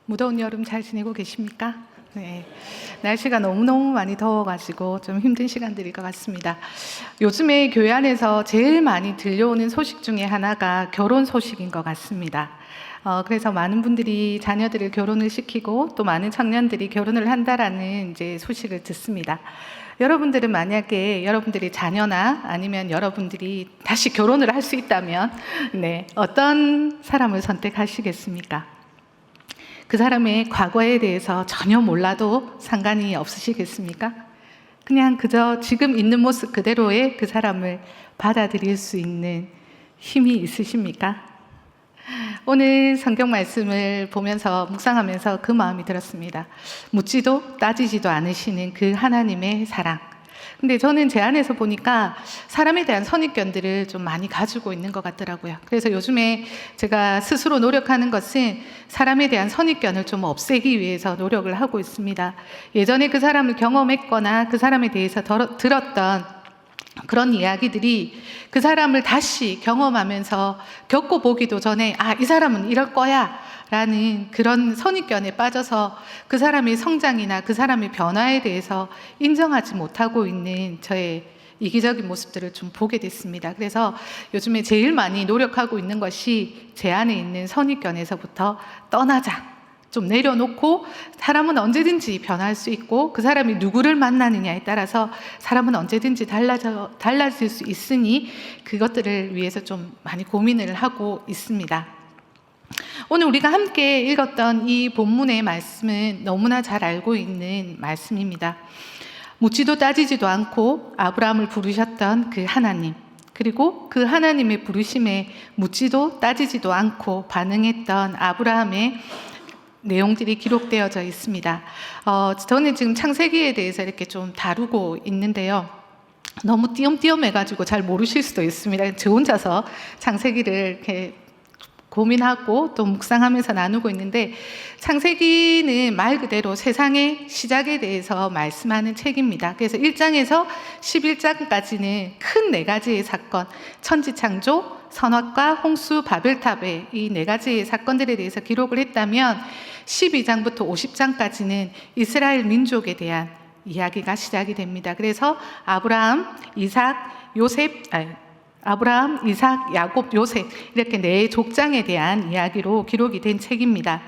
무더운 여름 잘 지내고 계십니까? 네. 날씨가 너무너무 많이 더워가지고 좀 힘든 시간들일 것 같습니다. 요즘에 교회 안에서 제일 많이 들려오는 소식 중에 하나가 결혼 소식인 것 같습니다. 그래서 많은 분들이 자녀들을 결혼을 시키고 또 많은 청년들이 결혼을 한다라는 이제 소식을 듣습니다. 여러분들은 만약에 여러분들이 자녀나 아니면 여러분들이 다시 결혼을 할 수 있다면 어떤 사람을 선택하시겠습니까? 그 사람의 과거에 대해서 전혀 몰라도 상관이 없으시겠습니까? 그냥 그저 지금 있는 모습 그대로의 그 사람을 받아들일 수 있는 힘이 있으십니까? 오늘 성경 말씀을 보면서 묵상하면서 그 마음이 들었습니다. 묻지도 따지지도 않으시는 그 하나님의 사랑. 근데 저는 제 안에서 보니까 사람에 대한 선입견들을 좀 많이 가지고 있는 것 같더라고요. 그래서 요즘에 제가 스스로 노력하는 것은 사람에 대한 선입견을 좀 없애기 위해서 노력을 하고 있습니다. 예전에 그 사람을 경험했거나 그 사람에 대해서 들었던 그런 이야기들이 그 사람을 다시 경험하면서 겪어보기도 전에 이 사람은 이럴 거야 라는 그런 선입견에 빠져서 그 사람의 성장이나 그 사람의 변화에 대해서 인정하지 못하고 있는 저의 이기적인 모습들을 좀 보게 됐습니다. 그래서 요즘에 제일 많이 노력하고 있는 것이 제 안에 있는 선입견에서부터 떠나자, 좀 내려놓고 사람은 언제든지 변할 수 있고 그 사람이 누구를 만나느냐에 따라서 사람은 언제든지 달라질 수 있으니 그것들을 위해서 좀 많이 고민을 하고 있습니다. 오늘 우리가 함께 읽었던 이 본문의 말씀은 너무나 잘 알고 있는 말씀입니다. 묻지도 따지지도 않고 아브라함을 부르셨던 그 하나님, 그리고 그 하나님의 부르심에 묻지도 따지지도 않고 반응했던 아브라함의 내용들이 기록되어져 있습니다. 저는 지금 창세기에 대해서 이렇게 좀 다루고 있는데요. 너무 띄엄띄엄해가지고 잘 모르실 수도 있습니다. 저 혼자서 창세기를 이렇게 고민하고 또 묵상하면서 나누고 있는데, 창세기는 말 그대로 세상의 시작에 대해서 말씀하는 책입니다. 그래서 1장에서 11장까지는 큰 4가지의 사건, 천지창조, 선악과, 홍수, 바벨탑의 이 4가지의 사건들에 대해서 기록을 했다면 12장부터 50장까지는 이스라엘 민족에 대한 이야기가 시작이 됩니다. 그래서 아브라함, 이삭, 야곱, 요셉 이렇게 4족장에 대한 이야기로 기록이 된 책입니다.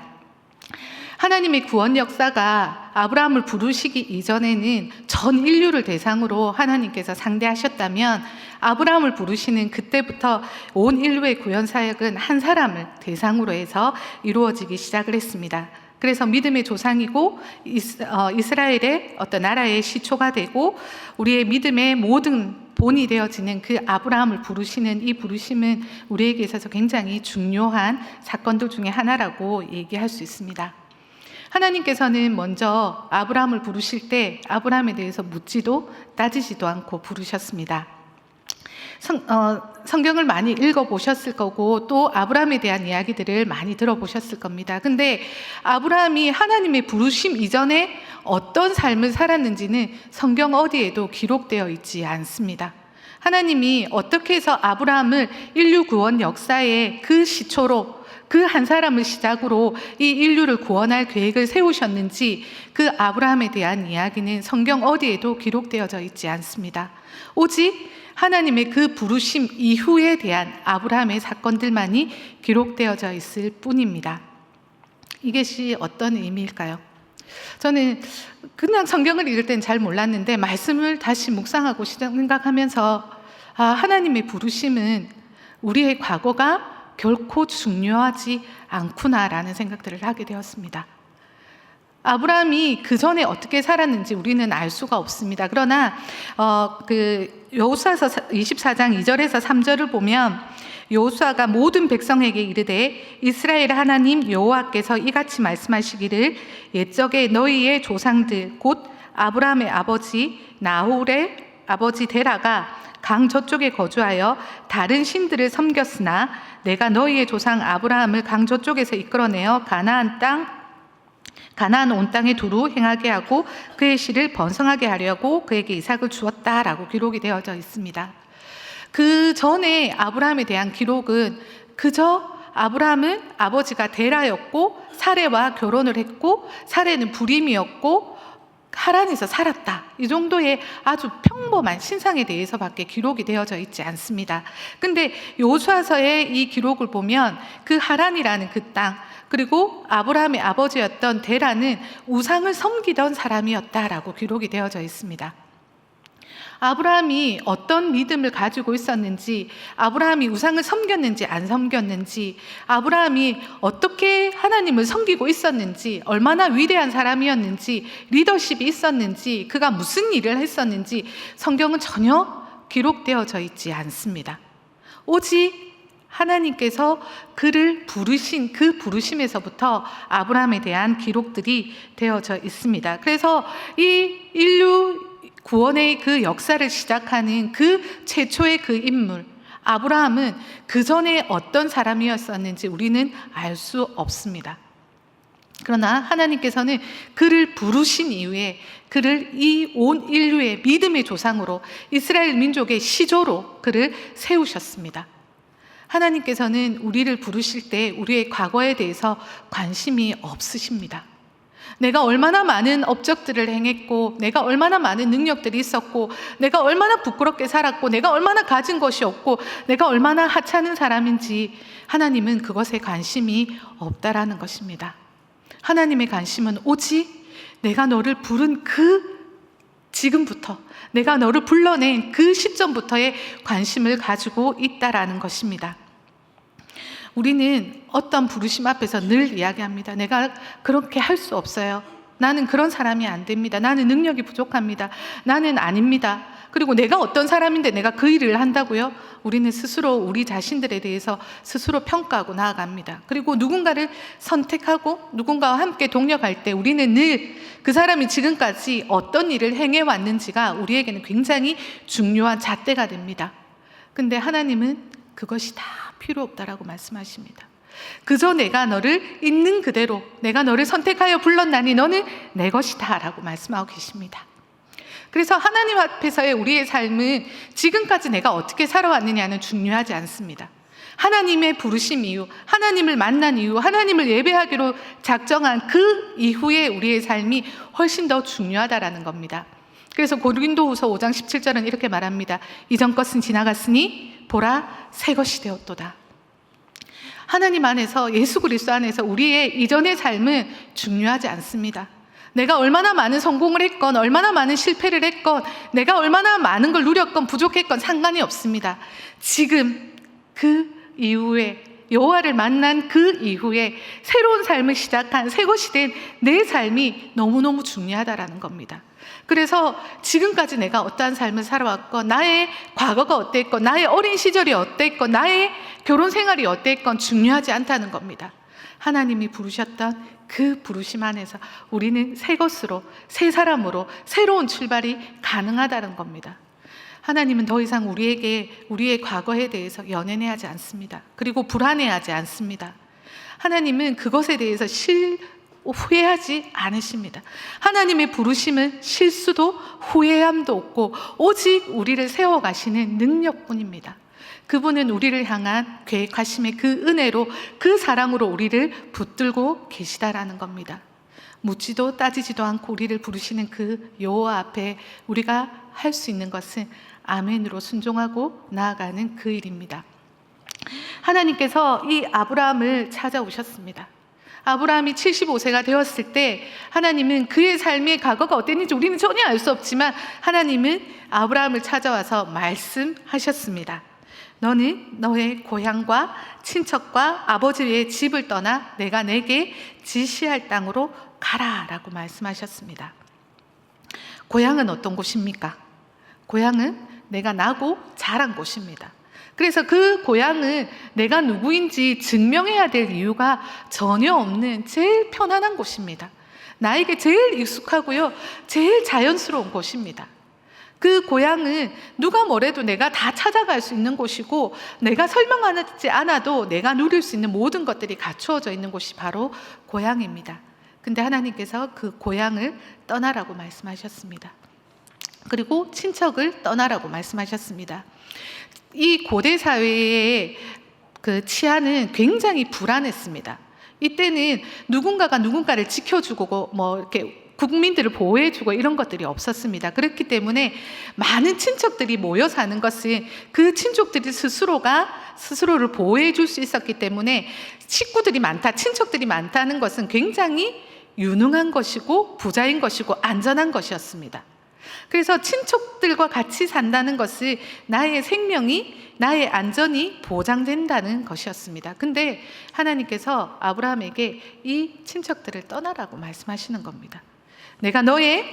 하나님의 구원 역사가 아브라함을 부르시기 이전에는 전 인류를 대상으로 하나님께서 상대하셨다면, 아브라함을 부르시는 그때부터 온 인류의 구원 사역은 한 사람을 대상으로 해서 이루어지기 시작을 했습니다. 그래서 믿음의 조상이고 이스라엘의 어떤 나라의 시초가 되고 우리의 믿음의 모든 본이 되어지는 그 아브라함을 부르시는 이 부르심은 우리에게 있어서 굉장히 중요한 사건들 중에 하나라고 얘기할 수 있습니다. 하나님께서는 먼저 아브라함을 부르실 때 아브라함에 대해서 묻지도 따지지도 않고 부르셨습니다. 성경을 많이 읽어보셨을 거고 또 아브라함에 대한 이야기들을 많이 들어보셨을 겁니다. 근데 아브라함이 하나님의 부르심 이전에 어떤 삶을 살았는지는 성경 어디에도 기록되어 있지 않습니다. 하나님이 어떻게 해서 아브라함을 인류 구원 역사의 그 시초로, 그 한 사람을 시작으로 이 인류를 구원할 계획을 세우셨는지 그 아브라함에 대한 이야기는 성경 어디에도 기록되어져 있지 않습니다. 오직 하나님의 그 부르심 이후에 대한 아브라함의 사건들만이 기록되어져 있을 뿐입니다. 이것이 어떤 의미일까요? 저는 그냥 성경을 읽을 땐 잘 몰랐는데 말씀을 다시 묵상하고 생각하면서 하나님의 부르심은 우리의 과거가 결코 중요하지 않구나라는 생각들을 하게 되었습니다. 아브라함이 그 전에 어떻게 살았는지 우리는 알 수가 없습니다. 그러나 여호수아서 24장 2절에서 3절을 보면 여호수아가 모든 백성에게 이르되 이스라엘 하나님 여호와께서 이같이 말씀하시기를 옛적에 너희의 조상들 곧 아브라함의 아버지 나홀의 아버지 데라가 강 저쪽에 거주하여 다른 신들을 섬겼으나 내가 너희의 조상 아브라함을 강 저쪽에서 이끌어내어 가나안 온 땅에 두루 행하게 하고 그의 씨를 번성하게 하려고 그에게 이삭을 주었다라고 기록이 되어져 있습니다. 그 전에 아브라함에 대한 기록은 그저 아브라함은 아버지가 데라였고 사레와 결혼을 했고 사레는 불임이었고 하란에서 살았다. 이 정도의 아주 평범한 신상에 대해서밖에 기록이 되어져 있지 않습니다. 근데 여호수아서의 이 기록을 보면 그 하란이라는 그 땅, 그리고 아브라함의 아버지였던 데라는 우상을 섬기던 사람이었다라고 기록이 되어져 있습니다. 아브라함이 어떤 믿음을 가지고 있었는지, 아브라함이 우상을 섬겼는지 안 섬겼는지, 아브라함이 어떻게 하나님을 섬기고 있었는지, 얼마나 위대한 사람이었는지, 리더십이 있었는지, 그가 무슨 일을 했었는지 성경은 전혀 기록되어져 있지 않습니다. 오직 하나님께서 그를 부르신 그 부르심에서부터 아브라함에 대한 기록들이 되어져 있습니다. 그래서 이 인류 구원의 그 역사를 시작하는 그 최초의 그 인물 아브라함은 그 전에 어떤 사람이었었는지 우리는 알 수 없습니다. 그러나 하나님께서는 그를 부르신 이후에 그를 이 온 인류의 믿음의 조상으로, 이스라엘 민족의 시조로 그를 세우셨습니다. 하나님께서는 우리를 부르실 때 우리의 과거에 대해서 관심이 없으십니다. 내가 얼마나 많은 업적들을 행했고, 내가 얼마나 많은 능력들이 있었고, 내가 얼마나 부끄럽게 살았고, 내가 얼마나 가진 것이 없고, 내가 얼마나 하찮은 사람인지 하나님은 그것에 관심이 없다라는 것입니다. 하나님의 관심은 오직 내가 너를 부른 그 지금부터, 내가 너를 불러낸 그 시점부터의 관심을 가지고 있다라는 것입니다. 우리는 어떤 부르심 앞에서 늘 이야기합니다. 내가 그렇게 할 수 없어요. 나는 그런 사람이 안 됩니다. 나는 능력이 부족합니다. 나는 아닙니다. 그리고 내가 어떤 사람인데 내가 그 일을 한다고요? 우리는 스스로 우리 자신들에 대해서 스스로 평가하고 나아갑니다. 그리고 누군가를 선택하고 누군가와 함께 동력할 때 우리는 늘 그 사람이 지금까지 어떤 일을 행해왔는지가 우리에게는 굉장히 중요한 잣대가 됩니다. 근데 하나님은 그것이 다 필요 없다라고 말씀하십니다. 그저 내가 너를 있는 그대로, 내가 너를 선택하여 불렀나니 너는 내 것이다 라고 말씀하고 계십니다. 그래서 하나님 앞에서의 우리의 삶은 지금까지 내가 어떻게 살아왔느냐는 중요하지 않습니다. 하나님의 부르심 이후, 하나님을 만난 이후, 하나님을 예배하기로 작정한 그 이후에 우리의 삶이 훨씬 더 중요하다라는 겁니다. 그래서 고린도후서 5장 17절은 이렇게 말합니다. 이전 것은 지나갔으니 보라 새 것이 되었도다. 하나님 안에서, 예수 그리스도 안에서 우리의 이전의 삶은 중요하지 않습니다. 내가 얼마나 많은 성공을 했건, 얼마나 많은 실패를 했건, 내가 얼마나 많은 걸 누렸건 부족했건 상관이 없습니다. 지금 그 이후에, 여호와를 만난 그 이후에 새로운 삶을 시작한 새 것이 된 내 삶이 너무너무 중요하다라는 겁니다. 그래서 지금까지 내가 어떠한 삶을 살아왔건, 나의 과거가 어땠건, 나의 어린 시절이 어땠건, 나의 결혼 생활이 어땠건 중요하지 않다는 겁니다. 하나님이 부르셨던 그 부르심 안에서 우리는 새 것으로, 새 사람으로 새로운 출발이 가능하다는 겁니다. 하나님은 더 이상 우리에게 우리의 과거에 대해서 연연해하지 않습니다. 그리고 불안해하지 않습니다. 하나님은 그것에 대해서 후회하지 않으십니다. 하나님의 부르심은 실수도 후회함도 없고 오직 우리를 세워가시는 능력뿐입니다. 그분은 우리를 향한 계획하심의 그 은혜로, 그 사랑으로 우리를 붙들고 계시다라는 겁니다. 묻지도 따지지도 않고 우리를 부르시는 그 여호와 앞에 우리가 할 수 있는 것은 아멘으로 순종하고 나아가는 그 일입니다. 하나님께서 이 아브라함을 찾아오셨습니다. 아브라함이 75세가 되었을 때 하나님은 그의 삶의 과거가 어땠는지 우리는 전혀 알 수 없지만 하나님은 아브라함을 찾아와서 말씀하셨습니다. 너는 너의 고향과 친척과 아버지의 집을 떠나 내가 내게 지시할 땅으로 가라 라고 말씀하셨습니다. 고향은 어떤 곳입니까? 고향은 내가 나고 자란 곳입니다. 그래서 그 고향은 내가 누구인지 증명해야 될 이유가 전혀 없는 제일 편안한 곳입니다. 나에게 제일 익숙하고요, 제일 자연스러운 곳입니다. 그 고향은 누가 뭐래도 내가 다 찾아갈 수 있는 곳이고, 내가 설명하지 않아도 내가 누릴 수 있는 모든 것들이 갖추어져 있는 곳이 바로 고향입니다. 근데 하나님께서 그 고향을 떠나라고 말씀하셨습니다. 그리고 친척을 떠나라고 말씀하셨습니다. 이 고대 사회에 그 치안은 굉장히 불안했습니다. 이때는 누군가가 누군가를 지켜주고 뭐 이렇게 국민들을 보호해주고 이런 것들이 없었습니다. 그렇기 때문에 많은 친척들이 모여 사는 것은 그 친족들이 스스로를 보호해줄 수 있었기 때문에 식구들이 많다, 친척들이 많다는 것은 굉장히 유능한 것이고 부자인 것이고 안전한 것이었습니다. 그래서 친척들과 같이 산다는 것은 나의 생명이, 나의 안전이 보장된다는 것이었습니다. 근데 하나님께서 아브라함에게 이 친척들을 떠나라고 말씀하시는 겁니다. 내가 너의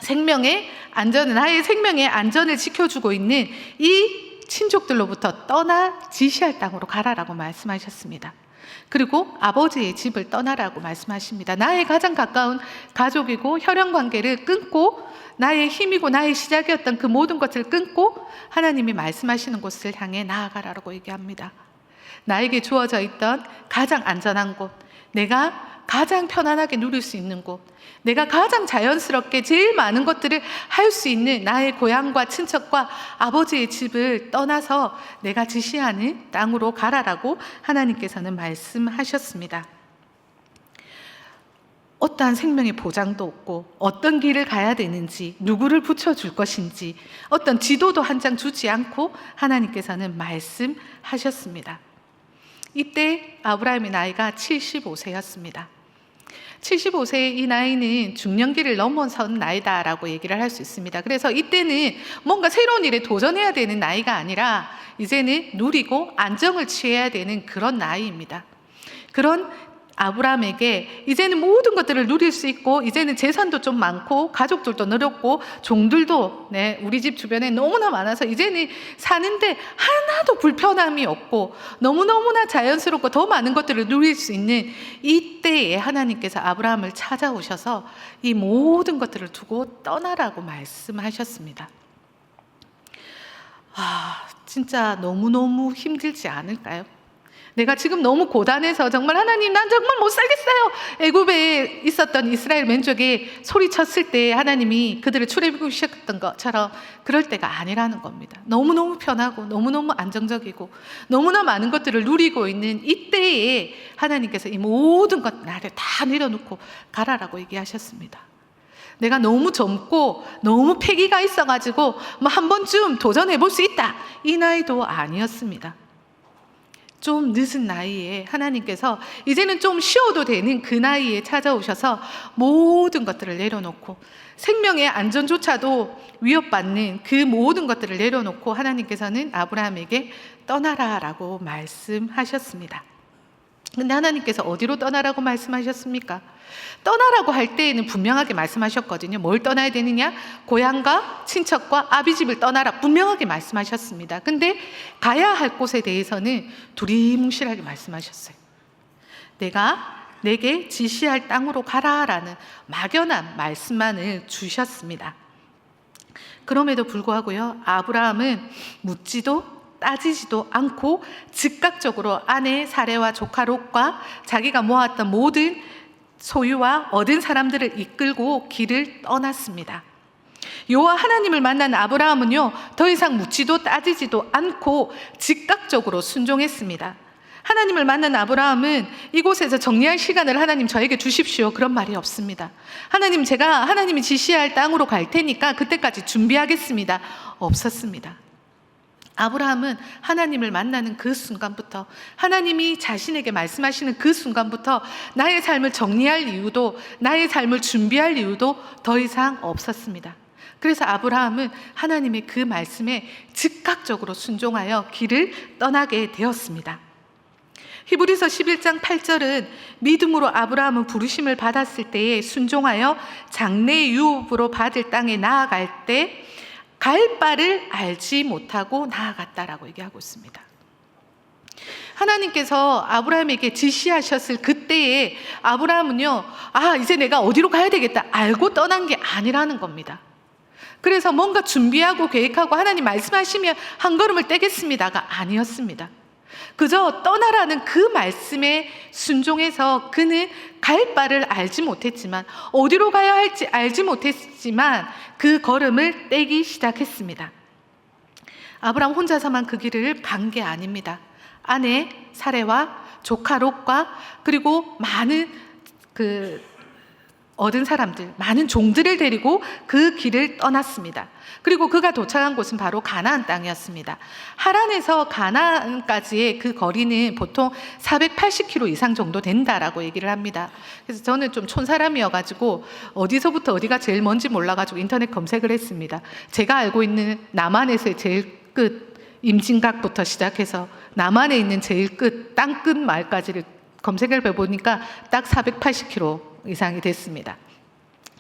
생명의 안전을, 나의 생명의 안전을 지켜주고 있는 이 친족들로부터 떠나 지시할 땅으로 가라라고 말씀하셨습니다. 그리고 아버지의 집을 떠나라고 말씀하십니다. 나의 가장 가까운 가족이고 혈연관계를 끊고 나의 힘이고 나의 시작이었던 그 모든 것을 끊고 하나님이 말씀하시는 곳을 향해 나아가라고 얘기합니다. 나에게 주어져 있던 가장 안전한 곳, 내가 가장 편안하게 누릴 수 있는 곳, 내가 가장 자연스럽게 제일 많은 것들을 할 수 있는 나의 고향과 친척과 아버지의 집을 떠나서 내가 지시하는 땅으로 가라라고 하나님께서는 말씀하셨습니다. 어떠한 생명의 보장도 없고 어떤 길을 가야 되는지, 누구를 붙여줄 것인지 어떤 지도도 한 장 주지 않고 하나님께서는 말씀하셨습니다. 이때 아브라함의 나이가 75세였습니다. 75세의 이 나이는 중년기를 넘어선 나이다라고 얘기를 할 수 있습니다. 그래서 이때는 뭔가 새로운 일에 도전해야 되는 나이가 아니라 이제는 누리고 안정을 취해야 되는 그런 나이입니다. 그런 아브라함에게 이제는 모든 것들을 누릴 수 있고 이제는 재산도 좀 많고 가족들도 늘었고 종들도 우리 집 주변에 너무나 많아서 이제는 사는데 하나도 불편함이 없고 너무너무나 자연스럽고 더 많은 것들을 누릴 수 있는 이때에 하나님께서 아브라함을 찾아오셔서 이 모든 것들을 두고 떠나라고 말씀하셨습니다. 진짜 너무너무 힘들지 않을까요? 내가 지금 너무 고단해서 정말 하나님 난 정말 못 살겠어요. 애굽에 있었던 이스라엘 민족이 소리쳤을 때 하나님이 그들을 출애굽시켰던 것처럼 그럴 때가 아니라는 겁니다. 너무너무 편하고 너무너무 안정적이고 너무나 많은 것들을 누리고 있는 이때에 하나님께서 이 모든 것 나를 다 내려놓고 가라라고 얘기하셨습니다. 내가 너무 젊고 너무 패기가 있어가지고 뭐 한 번쯤 도전해볼 수 있다, 이 나이도 아니었습니다. 좀 늦은 나이에 하나님께서 이제는 좀 쉬어도 되는 그 나이에 찾아오셔서 모든 것들을 내려놓고 생명의 안전조차도 위협받는 그 모든 것들을 내려놓고 하나님께서는 아브라함에게 떠나라라고 말씀하셨습니다. 근데 하나님께서 어디로 떠나라고 말씀하셨습니까? 떠나라고 할 때에는 분명하게 말씀하셨거든요. 뭘 떠나야 되느냐? 고향과 친척과 아비집을 떠나라, 분명하게 말씀하셨습니다. 근데 가야 할 곳에 대해서는 두리뭉실하게 말씀하셨어요. 내게 지시할 땅으로 가라라는 막연한 말씀만을 주셨습니다. 그럼에도 불구하고요, 아브라함은 묻지도 따지지도 않고 즉각적으로 아내 사레와 조카 롯과 자기가 모았던 모든 소유와 얻은 사람들을 이끌고 길을 떠났습니다. 여호와 하나님을 만난 아브라함은요, 더 이상 묻지도 따지지도 않고 즉각적으로 순종했습니다. 하나님을 만난 아브라함은 이곳에서 정리할 시간을 하나님 저에게 주십시오, 그런 말이 없습니다. 하나님, 제가 하나님이 지시할 땅으로 갈 테니까 그때까지 준비하겠습니다, 없었습니다. 아브라함은 하나님을 만나는 그 순간부터, 하나님이 자신에게 말씀하시는 그 순간부터 나의 삶을 정리할 이유도, 나의 삶을 준비할 이유도 더 이상 없었습니다. 그래서 아브라함은 하나님의 그 말씀에 즉각적으로 순종하여 길을 떠나게 되었습니다. 히브리서 11장 8절은 믿음으로 아브라함은 부르심을 받았을 때에 순종하여 장래 유업으로 받을 땅에 나아갈 때 갈 바를 알지 못하고 나아갔다라고 얘기하고 있습니다. 하나님께서 아브라함에게 지시하셨을 그때에 아브라함은요, 이제 내가 어디로 가야 되겠다 알고 떠난 게 아니라는 겁니다. 그래서 뭔가 준비하고 계획하고 하나님 말씀하시면 한 걸음을 떼겠습니다가 아니었습니다. 그저 떠나라는 그 말씀에 순종해서 그는 갈 바를 알지 못했지만, 어디로 가야 할지 알지 못했지만 그 걸음을 떼기 시작했습니다. 아브라함 혼자서만 그 길을 간 게 아닙니다. 아내 사레와 조카 롯과 그리고 많은 얻은 사람들, 많은 종들을 데리고 그 길을 떠났습니다. 그리고 그가 도착한 곳은 바로 가나안 땅이었습니다. 하란에서 가나안까지의 그 거리는 보통 480km 이상 정도 된다라고 얘기를 합니다. 그래서 저는 좀 촌사람이어가지고 어디서부터 어디가 제일 먼지 몰라가지고 인터넷 검색을 했습니다. 제가 알고 있는 남한에서의 제일 끝 임진각부터 시작해서 남한에 있는 제일 끝 땅끝 말까지를 검색을 해보니까 딱 480km 이상이 됐습니다.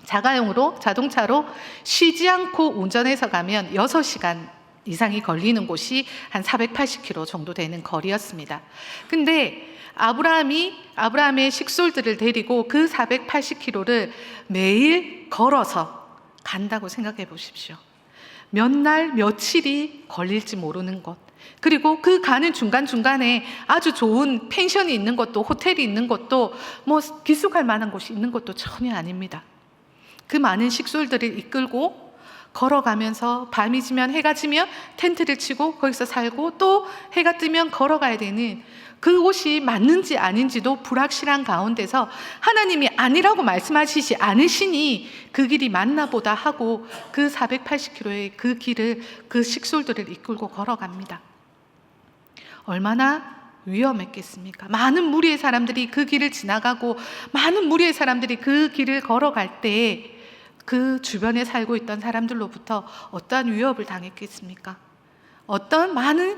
자가용으로 자동차로 쉬지 않고 운전해서 가면 6시간 이상이 걸리는 곳이 한 480km 정도 되는 거리였습니다. 근데 아브라함의 식솔들을 데리고 그 480km를 매일 걸어서 간다고 생각해 보십시오. 몇 날 며칠이 걸릴지 모르는 것, 그리고 그 가는 중간중간에 아주 좋은 펜션이 있는 것도, 호텔이 있는 것도, 뭐 기숙할 만한 곳이 있는 것도 전혀 아닙니다. 그 많은 식솔들을 이끌고 걸어가면서 밤이 지면, 해가 지면 텐트를 치고 거기서 살고, 또 해가 뜨면 걸어가야 되는 그곳이 맞는지 아닌지도 불확실한 가운데서 하나님이 아니라고 말씀하시지 않으시니 그 길이 맞나 보다 하고 그 480km의 그 길을, 그 식솔들을 이끌고 걸어갑니다. 얼마나 위험했겠습니까? 많은 무리의 사람들이 그 길을 지나가고 많은 무리의 사람들이 그 길을 걸어갈 때 그 주변에 살고 있던 사람들로부터 어떠한 위협을 당했겠습니까? 어떤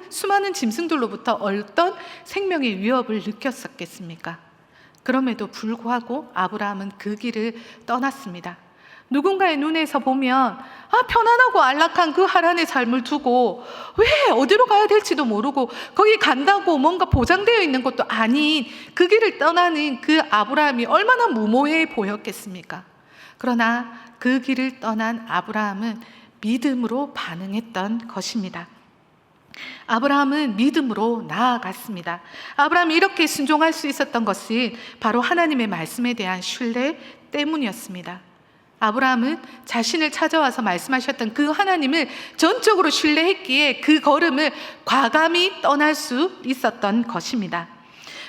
수많은 짐승들로부터 어떤 생명의 위협을 느꼈었겠습니까? 그럼에도 불구하고 아브라함은 그 길을 떠났습니다. 누군가의 눈에서 보면 편안하고 안락한 그 하란의 삶을 두고 왜 어디로 가야 될지도 모르고 거기 간다고 뭔가 보장되어 있는 것도 아닌 그 길을 떠나는 그 아브라함이 얼마나 무모해 보였겠습니까? 그러나 그 길을 떠난 아브라함은 믿음으로 반응했던 것입니다. 아브라함은 믿음으로 나아갔습니다. 아브라함이 이렇게 순종할 수 있었던 것은 바로 하나님의 말씀에 대한 신뢰 때문이었습니다. 아브라함은 자신을 찾아와서 말씀하셨던 그 하나님을 전적으로 신뢰했기에 그 걸음을 과감히 떠날 수 있었던 것입니다.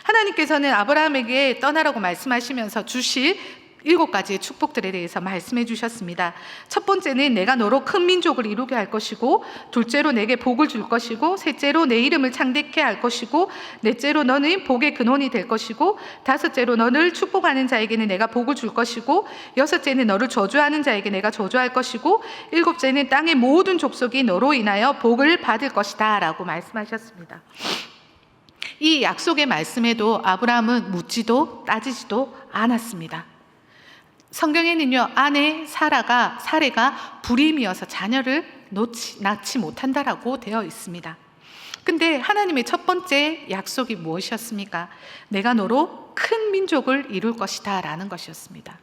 하나님께서는 아브라함에게 떠나라고 말씀하시면서 주실 7가지의 축복들에 대해서 말씀해 주셨습니다. 첫 번째는 내가 너로 큰 민족을 이루게 할 것이고, 둘째로 내게 복을 줄 것이고, 셋째로 내 이름을 창대케 할 것이고, 넷째로 너는 복의 근원이 될 것이고, 다섯째로 너를 축복하는 자에게는 내가 복을 줄 것이고, 여섯째는 너를 저주하는 자에게 내가 저주할 것이고, 일곱째는 땅의 모든 족속이 너로 인하여 복을 받을 것이다 라고 말씀하셨습니다. 이 약속의 말씀에도 아브라함은 묻지도 따지지도 않았습니다. 성경에는요, 아내 사레가 불임이어서 자녀를 낳지 못한다라고 되어 있습니다. 근데 하나님의 첫 번째 약속이 무엇이었습니까? 내가 너로 큰 민족을 이룰 것이다 라는 것이었습니다.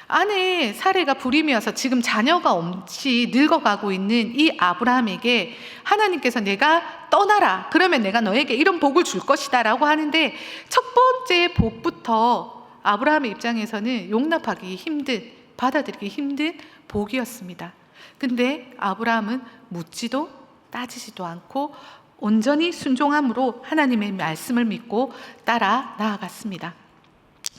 아내 사레가 불임이어서 지금 자녀가 없이 늙어가고 있는 이 아브라함에게 하나님께서 내가 떠나라, 그러면 내가 너에게 이런 복을 줄 것이다 라고 하는데, 첫 번째 복부터 아브라함의 입장에서는 용납하기 힘든, 받아들이기 힘든 복이었습니다. 근데 아브라함은 묻지도 따지지도 않고 온전히 순종함으로 하나님의 말씀을 믿고 따라 나아갔습니다.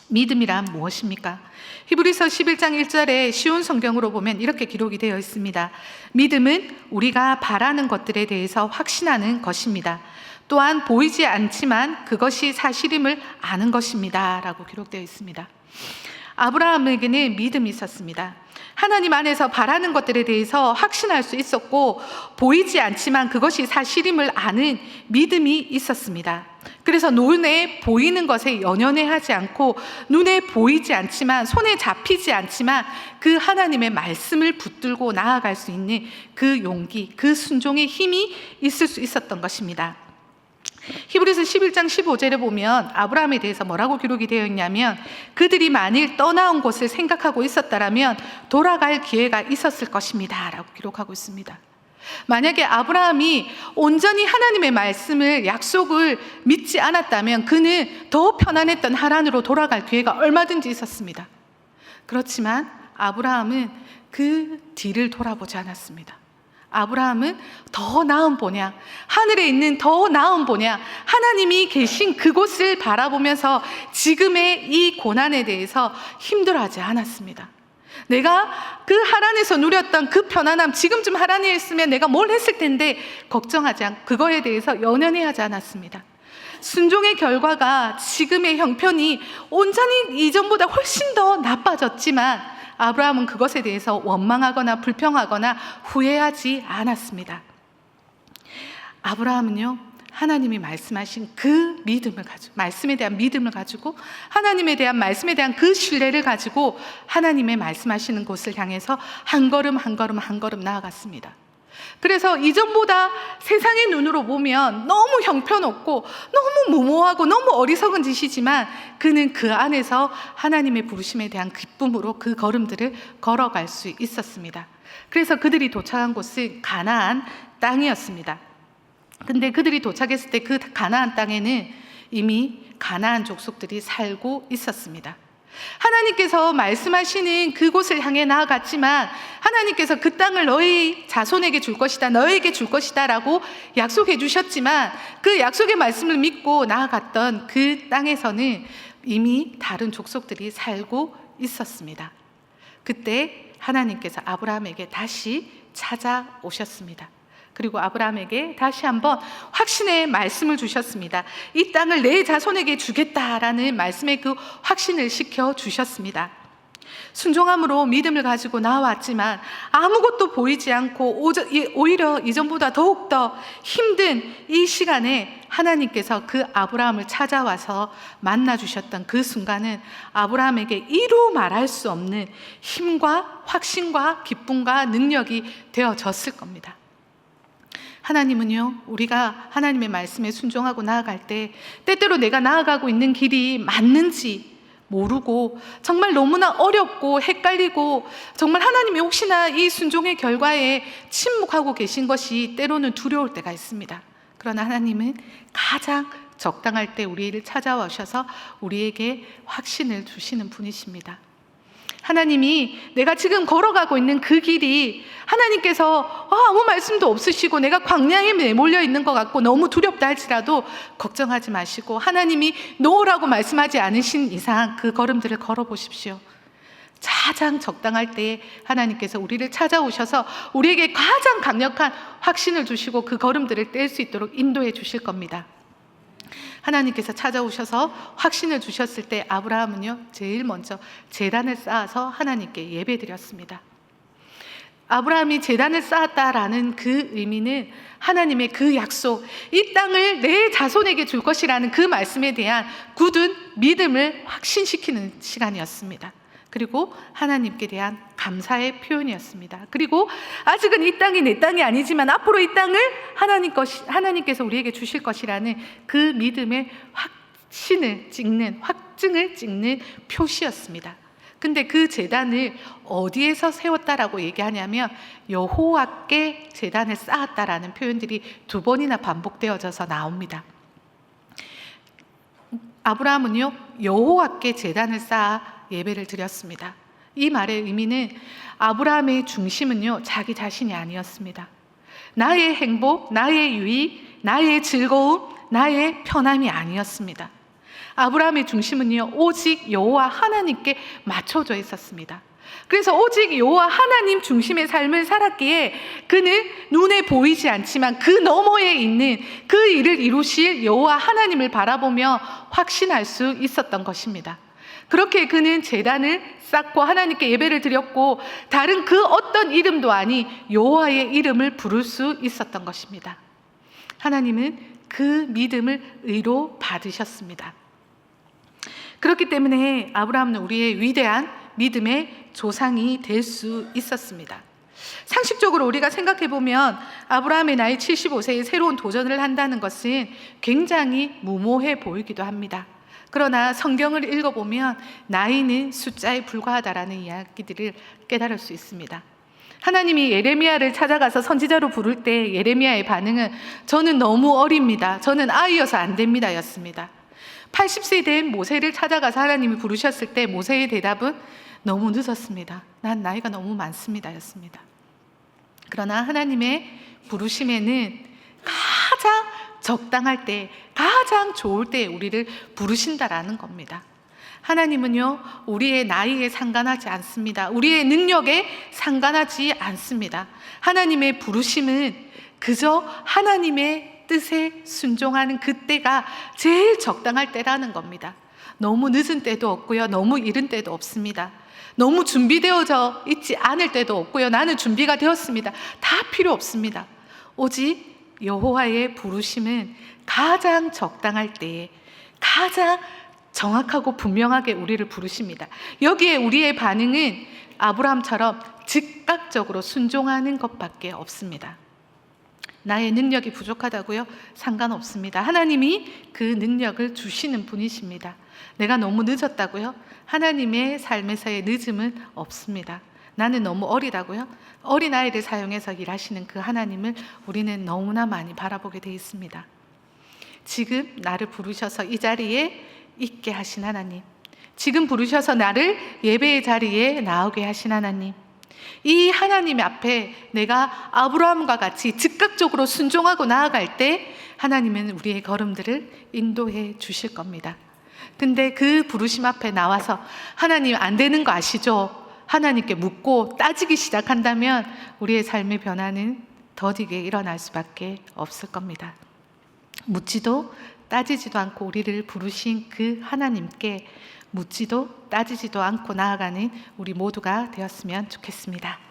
믿음이란 무엇입니까? 히브리서 11장 1절에 쉬운 성경으로 보면 이렇게 기록이 되어 있습니다. 믿음은 우리가 바라는 것들에 대해서 확신하는 것입니다. 또한 보이지 않지만 그것이 사실임을 아는 것입니다 라고 기록되어 있습니다. 아브라함에게는 믿음이 있었습니다. 하나님 안에서 바라는 것들에 대해서 확신할 수 있었고, 보이지 않지만 그것이 사실임을 아는 믿음이 있었습니다. 그래서 눈에 보이는 것에 연연해하지 않고, 눈에 보이지 않지만, 손에 잡히지 않지만 그 하나님의 말씀을 붙들고 나아갈 수 있는 그 용기, 그 순종의 힘이 있을 수 있었던 것입니다. 히브리서 11장 15절에 보면 아브라함에 대해서 뭐라고 기록이 되어 있냐면, 그들이 만일 떠나온 곳을 생각하고 있었다라면 돌아갈 기회가 있었을 것입니다 라고 기록하고 있습니다. 만약에 아브라함이 온전히 하나님의 말씀을, 약속을 믿지 않았다면 그는 더 편안했던 하란으로 돌아갈 기회가 얼마든지 있었습니다. 그렇지만 아브라함은 그 뒤를 돌아보지 않았습니다. 아브라함은 더 나은 본향, 하늘에 있는 더 나은 본향, 하나님이 계신 그곳을 바라보면서 지금의 이 고난에 대해서 힘들어하지 않았습니다. 내가 그 하란에서 누렸던 그 편안함, 지금쯤 하란에 있으면 내가 뭘 했을 텐데 걱정하지 않고 그거에 대해서 연연해 하지 않았습니다. 순종의 결과가 지금의 형편이 온전히 이전보다 훨씬 더 나빠졌지만 아브라함은 그것에 대해서 원망하거나 불평하거나 후회하지 않았습니다. 아브라함은요, 하나님이 말씀하신 그 믿음을 가지고, 말씀에 대한 믿음을 가지고, 하나님에 대한 말씀에 대한 그 신뢰를 가지고 하나님의 말씀하시는 곳을 향해서 한 걸음 한 걸음 한 걸음 나아갔습니다. 그래서 이전보다 세상의 눈으로 보면 너무 형편없고 너무 무모하고 너무 어리석은 짓이지만 그는 그 안에서 하나님의 부르심에 대한 기쁨으로 그 걸음들을 걸어갈 수 있었습니다. 그래서 그들이 도착한 곳은 가나안 땅이었습니다. 근데 그들이 도착했을 때 그 가나안 땅에는 이미 가나안 족속들이 살고 있었습니다. 하나님께서 말씀하시는 그곳을 향해 나아갔지만 하나님께서 그 땅을 너희 자손에게 줄 것이다, 너에게 줄 것이다 라고 약속해 주셨지만 그 약속의 말씀을 믿고 나아갔던 그 땅에서는 이미 다른 족속들이 살고 있었습니다. 그때 하나님께서 아브라함에게 다시 찾아오셨습니다. 그리고 아브라함에게 다시 한번 확신의 말씀을 주셨습니다. 이 땅을 내 자손에게 주겠다라는 말씀의 그 확신을 시켜주셨습니다. 순종함으로 믿음을 가지고 나왔지만 아무것도 보이지 않고 오히려 이전보다 더욱더 힘든 이 시간에 하나님께서 그 아브라함을 찾아와서 만나주셨던 그 순간은 아브라함에게 이루 말할 수 없는 힘과 확신과 기쁨과 능력이 되어졌을 겁니다. 하나님은요, 우리가 하나님의 말씀에 순종하고 나아갈 때 때때로 내가 나아가고 있는 길이 맞는지 모르고 정말 너무나 어렵고 헷갈리고 정말 하나님이 혹시나 이 순종의 결과에 침묵하고 계신 것이 때로는 두려울 때가 있습니다. 그러나 하나님은 가장 적당할 때 우리를 찾아오셔서 우리에게 확신을 주시는 분이십니다. 하나님이 내가 지금 걸어가고 있는 그 길이 하나님께서 아무 말씀도 없으시고 내가 광야에 내몰려 있는 것 같고 너무 두렵다 할지라도 걱정하지 마시고 하나님이 노라고 말씀하지 않으신 이상 그 걸음들을 걸어보십시오. 가장 적당할 때에 하나님께서 우리를 찾아오셔서 우리에게 가장 강력한 확신을 주시고 그 걸음들을 뗄 수 있도록 인도해 주실 겁니다. 하나님께서 찾아오셔서 확신을 주셨을 때 아브라함은요, 제일 먼저 제단을 쌓아서 하나님께 예배드렸습니다. 아브라함이 제단을 쌓았다라는 그 의미는 하나님의 그 약속, 이 땅을 내 자손에게 줄 것이라는 그 말씀에 대한 굳은 믿음을 확신시키는 시간이었습니다. 그리고 하나님께 대한 감사의 표현이었습니다. 그리고 아직은 이 땅이 내 땅이 아니지만 앞으로 이 땅을 하나님께서 우리에게 주실 것이라는 그 믿음의 확증을 찍는 표시였습니다. 근데 그 제단을 어디에서 세웠다라고 얘기하냐면 여호와께 제단을 쌓았다라는 표현들이 2번이나 반복되어져서 나옵니다. 아브라함은요, 여호와께 제단을 쌓아 예배를 드렸습니다. 이 말의 의미는 아브라함의 중심은요, 자기 자신이 아니었습니다. 나의 행복, 나의 유익, 나의 즐거움, 나의 편함이 아니었습니다. 아브라함의 중심은요, 오직 여호와 하나님께 맞춰져 있었습니다. 그래서 오직 여호와 하나님 중심의 삶을 살았기에 그는 눈에 보이지 않지만 그 너머에 있는 그 일을 이루실 여호와 하나님을 바라보며 확신할 수 있었던 것입니다. 그렇게 그는 제단을 쌓고 하나님께 예배를 드렸고 다른 그 어떤 이름도 아닌 여호와의 이름을 부를 수 있었던 것입니다. 하나님은 그 믿음을 의로 받으셨습니다. 그렇기 때문에 아브라함은 우리의 위대한 믿음의 조상이 될 수 있었습니다. 상식적으로 우리가 생각해 보면 아브라함의 나이 75세에 새로운 도전을 한다는 것은 굉장히 무모해 보이기도 합니다. 그러나 성경을 읽어보면 나이는 숫자에 불과하다라는 이야기들을 깨달을 수 있습니다. 하나님이 예레미야를 찾아가서 선지자로 부를 때 예레미야의 반응은 저는 너무 어립니다. 저는 아이여서 안 됩니다 였습니다. 80세 된 모세를 찾아가서 하나님이 부르셨을 때 모세의 대답은 너무 늦었습니다. 난 나이가 너무 많습니다 였습니다. 그러나 하나님의 부르심에는 가장 적당할 때, 가장 좋을 때 우리를 부르신다라는 겁니다. 하나님은요, 우리의 나이에 상관하지 않습니다. 우리의 능력에 상관하지 않습니다. 하나님의 부르심은 그저 하나님의 뜻에 순종하는 그때가 제일 적당할 때라는 겁니다. 너무 늦은 때도 없고요, 너무 이른 때도 없습니다. 너무 준비되어져 있지 않을 때도 없고요, 나는 준비가 되었습니다. 다 필요 없습니다. 오직 여호와의 부르심은 가장 적당할 때에 가장 정확하고 분명하게 우리를 부르십니다. 여기에 우리의 반응은 아브라함처럼 즉각적으로 순종하는 것밖에 없습니다. 나의 능력이 부족하다고요? 상관없습니다. 하나님이 그 능력을 주시는 분이십니다. 내가 너무 늦었다고요? 하나님의 삶에서의 늦음은 없습니다. 나는 너무 어리다고요? 어린아이를 사용해서 일하시는 그 하나님을 우리는 너무나 많이 바라보게 되어 있습니다. 지금 나를 부르셔서 이 자리에 있게 하신 하나님, 지금 부르셔서 나를 예배의 자리에 나오게 하신 하나님, 이 하나님 앞에 내가 아브라함과 같이 즉각적으로 순종하고 나아갈 때 하나님은 우리의 걸음들을 인도해 주실 겁니다. 근데 그 부르심 앞에 나와서 하나님 안 되는 거 아시죠? 하나님께 묻고 따지기 시작한다면 우리의 삶의 변화는 더디게 일어날 수밖에 없을 겁니다. 묻지도 따지지도 않고 우리를 부르신 그 하나님께 묻지도 따지지도 않고 나아가는 우리 모두가 되었으면 좋겠습니다.